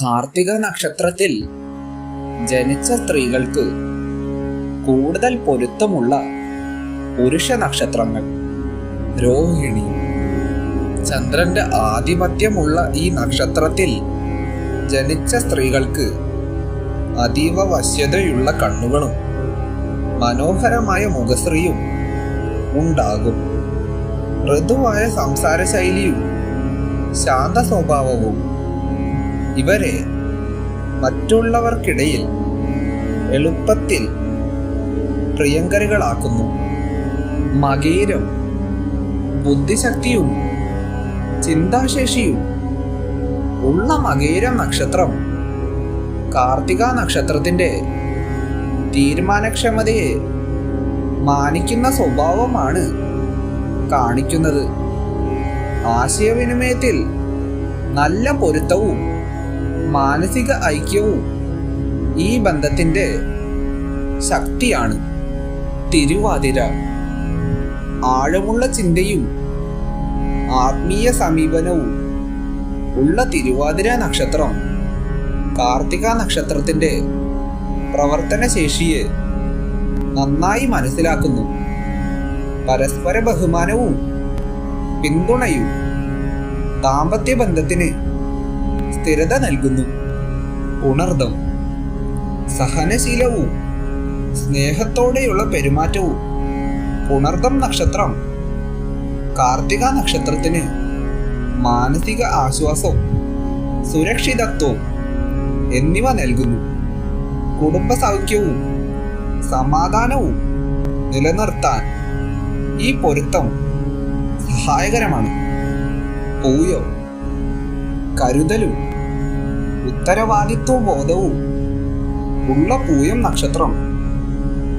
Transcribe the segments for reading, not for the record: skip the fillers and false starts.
കാർത്തിക നക്ഷത്രത്തിൽ ജനിച്ച സ്ത്രീകൾക്ക് കൂടുതൽ പൊരുത്തമുള്ള പുരുഷ നക്ഷത്രങ്ങൾ രോഹിണി. ചന്ദ്രന്റെ ആധിപത്യമുള്ള ഈ നക്ഷത്രത്തിൽ ജനിച്ച സ്ത്രീകൾക്ക് അതീവ വശ്യതയുള്ള കണ്ണുകളും മനോഹരമായ മുഖശ്രീയും ഉണ്ടാകും. മൃദുവായ സംസാര ശൈലിയും ശാന്ത സ്വഭാവവും ഇവരെ മറ്റുള്ളവർക്കിടയിൽ എളുപ്പത്തിൽ പ്രിയങ്കരികളാക്കുന്നു. മകീരം ബുദ്ധിശക്തിയും ചിന്താശേഷിയും ഉള്ള മകീരം നക്ഷത്രം കാർത്തിക നക്ഷത്രത്തിന്റെ തീരുമാനക്ഷമതയെ മാനിക്കുന്ന സ്വഭാവമാണ് കാണിക്കുന്നത്. ആശയവിനിമയത്തിൽ നല്ല പൊരുത്തവും മാനസിക ഐക്യവും ഈ ബന്ധത്തിന്റെ ശക്തിയാണ്. തിരുവാതിര ആഴമുള്ള ചിന്തയും ആത്മീയ സമീപനവും ഉള്ള തിരുവാതിര നക്ഷത്രം കാർത്തിക നക്ഷത്രത്തിന്റെ പ്രവർത്തനശേഷിയെ നന്നായി മനസ്സിലാക്കുന്നു. പരസ്പര ബഹുമാനവും പിന്തുണയും ദാമ്പത്യ ബന്ധത്തിന് സ്ഥിരത നൽകുന്നു. ഉണർദം സഹനശീലവും സ്നേഹത്തോടെയുള്ള പെരുമാറ്റവും ഉണർദം നക്ഷത്രം കാർത്തിക നക്ഷത്രത്തിന് മാനസിക ആശ്വാസവും സുരക്ഷിതത്വവും എന്നിവ നൽകുന്നു. കുടുംബ സൗഖ്യവും സമാധാനവും നിലനിർത്താൻ ഈ പൊരുത്തം സഹായകരമാണ്. പൂയം കരുതലും ഉത്തരവാദിത്വ ബോധവും ഉള്ള പൂയം നക്ഷത്രം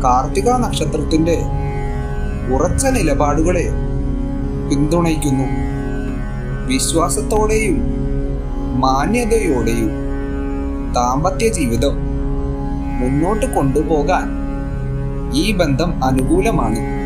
കാർത്തിക നക്ഷത്രത്തിന്റെ ഉറച്ച നിലപാടുകളെ പിന്തുണയ്ക്കുന്നു. വിശ്വാസത്തോടെയും മാന്യതയോടെയും ദാമ്പത്യ ജീവിതം മുന്നോട്ട് കൊണ്ടുപോകാൻ ഈ ബന്ധം അനുകൂലമാണ്.